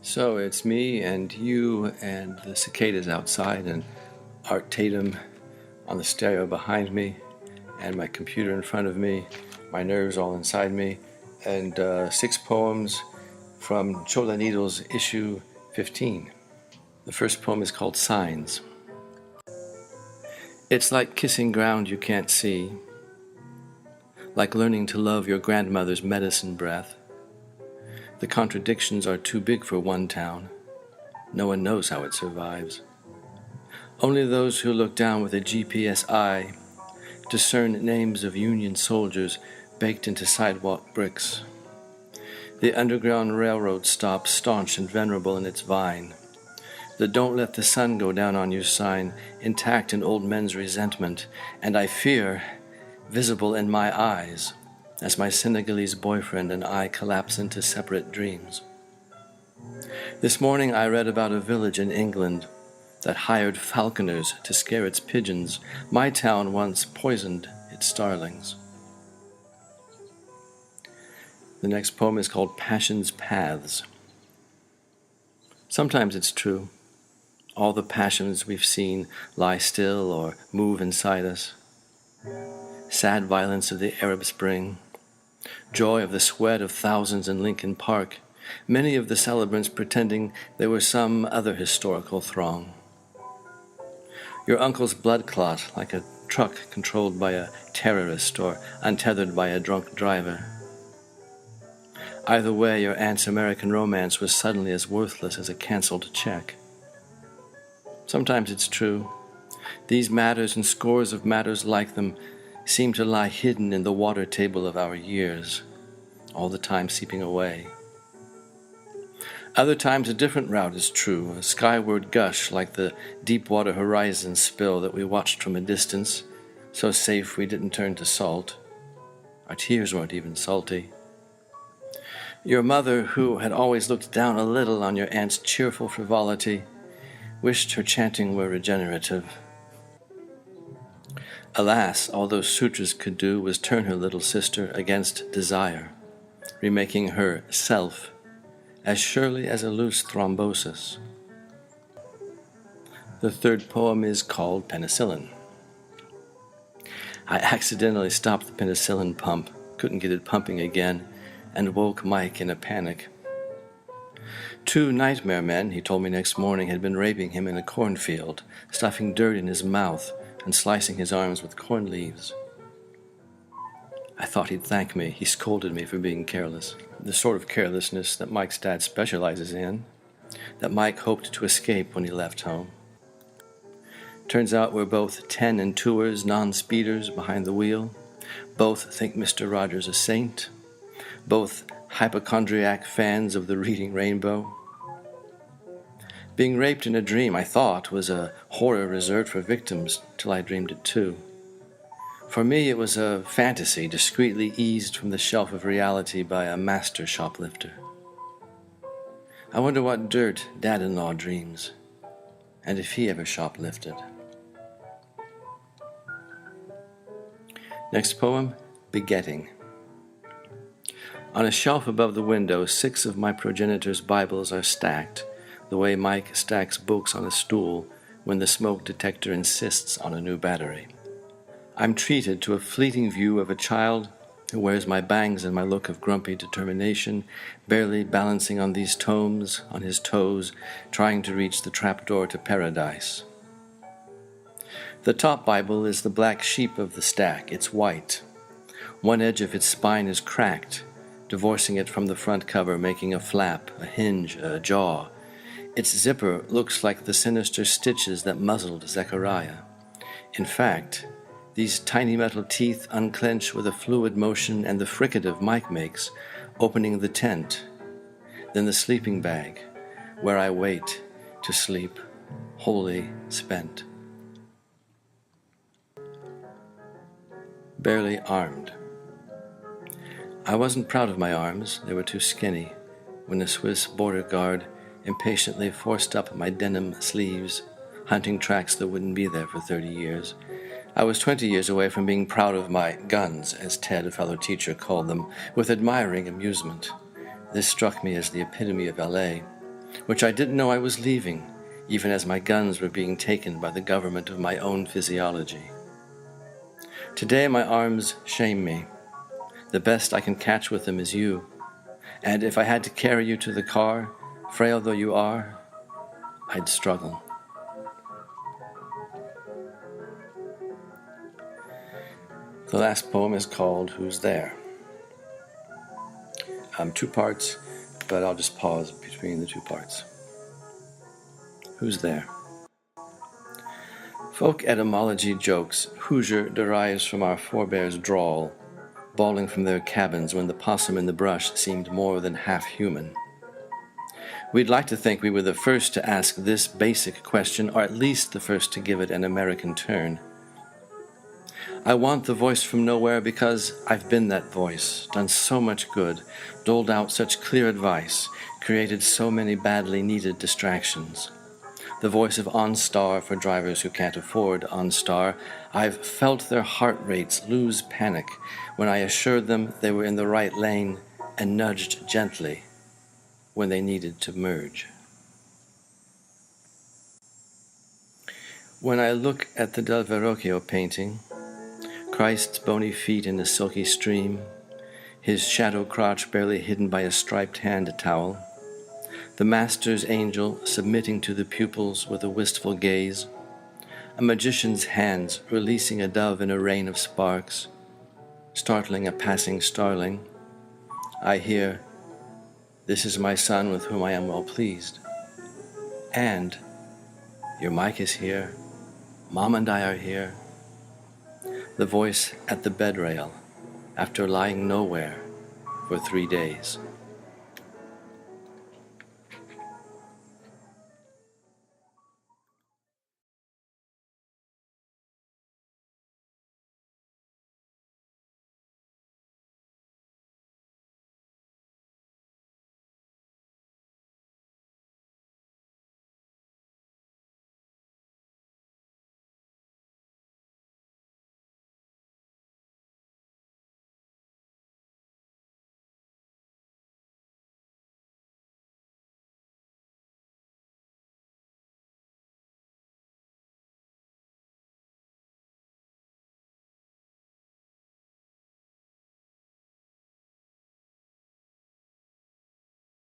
So it's me and you and the cicadas outside and Art Tatum on the stereo behind me and my computer in front of me, my nerves all inside me, and 6 poems from Cholla Needles issue 15. The first poem is called Signs. It's like kissing ground you can't see, like learning to love your grandmother's medicine breath. The contradictions are too big for one town. No one knows how it survives. Only those who look down with a GPS eye discern names of Union soldiers baked into sidewalk bricks. The Underground Railroad stops staunch and venerable in its vine. The "Don't let the sun go down on you" sign intact in old men's resentment, and I fear visible in my eyes as my Senegalese boyfriend and I collapse into separate dreams. This morning I read about a village in England that hired falconers to scare its pigeons. My town once poisoned its starlings. The next poem is called Passion's Paths. Sometimes it's true. All the passions we've seen lie still or move inside us. Sad violence of the Arab Spring, joy of the sweat of thousands in Lincoln Park, many of the celebrants pretending they were some other historical throng. Your uncle's blood clot like a truck controlled by a terrorist or untethered by a drunk driver. Either way, your aunt's American romance was suddenly as worthless as a canceled check. Sometimes it's true. These matters and scores of matters like them seem to lie hidden in the water table of our years, all the time seeping away. Other times a different route is true, a skyward gush like the Deepwater Horizon spill that we watched from a distance, so safe we didn't turn to salt. Our tears weren't even salty. Your mother, who had always looked down a little on your aunt's cheerful frivolity, wished her chanting were regenerative. Alas, all those sutras could do was turn her little sister against desire, remaking her self as surely as a loose thrombosis. The third poem is called Penicillin. I accidentally stopped the penicillin pump, couldn't get it pumping again, and woke Mike in a panic. 2 nightmare men, he told me next morning, had been raping him in a cornfield, stuffing dirt in his mouth and slicing his arms with corn leaves. I thought he'd thank me. He scolded me for being careless. The sort of carelessness that Mike's dad specializes in, that Mike hoped to escape when he left home. Turns out we're both 10 and 2ers, non-speeders behind the wheel. Both think Mr. Rogers a saint. Both hypochondriac fans of the Reading Rainbow. Being raped in a dream, I thought, was a horror reserved for victims, till I dreamed it too. For me, it was a fantasy discreetly eased from the shelf of reality by a master shoplifter. I wonder what dirt Dad-in-law dreams, and if he ever shoplifted. Next poem, Begetting. On a shelf above the window, 6 of my progenitor's Bibles are stacked, the way Mike stacks books on a stool when the smoke detector insists on a new battery. I'm treated to a fleeting view of a child who wears my bangs and my look of grumpy determination, barely balancing on these tomes, on his toes, trying to reach the trapdoor to paradise. The top Bible is the black sheep of the stack. It's white. One edge of its spine is cracked, divorcing it from the front cover, making a flap, a hinge, a jaw. Its zipper looks like the sinister stitches that muzzled Zechariah. In fact, these tiny metal teeth unclench with a fluid motion and the fricative Mike makes, opening the tent, then the sleeping bag, where I wait to sleep, wholly spent. Barely armed. I wasn't proud of my arms, they were too skinny, when a Swiss border guard impatiently forced up my denim sleeves, hunting tracks that wouldn't be there for 30 years. I was 20 years away from being proud of my guns, as Ted, a fellow teacher, called them, with admiring amusement. This struck me as the epitome of LA. which I didn't know I was leaving, even as my guns were being taken by the government of my own physiology. Today my arms shame me. The best I can catch with them is you, and if I had to carry you to the car, frail though you are, I'd struggle. The last poem is called Who's There? 2 parts, but I'll just pause between the 2 parts. Who's there? Folk etymology jokes Hoosier derives from our forebears' drawl, bawling from their cabins when the possum in the brush seemed more than half human. We'd like to think we were the first to ask this basic question, or at least the first to give it an American turn. I want the voice from nowhere because I've been that voice, done so much good, doled out such clear advice, created so many badly needed distractions. The voice of OnStar for drivers who can't afford OnStar. I've felt their heart rates lose panic when I assured them they were in the right lane and nudged gently when they needed to merge. When I look at the Del Verrocchio painting, Christ's bony feet in the silky stream, his shadow crotch barely hidden by a striped hand towel, the master's angel submitting to the pupils with a wistful gaze, a magician's hands releasing a dove in a rain of sparks, startling a passing starling, I hear, "This is my son with whom I am well pleased." And, "Your Mike is here, Mom and I are here." The voice at the bed rail after lying nowhere for 3 days.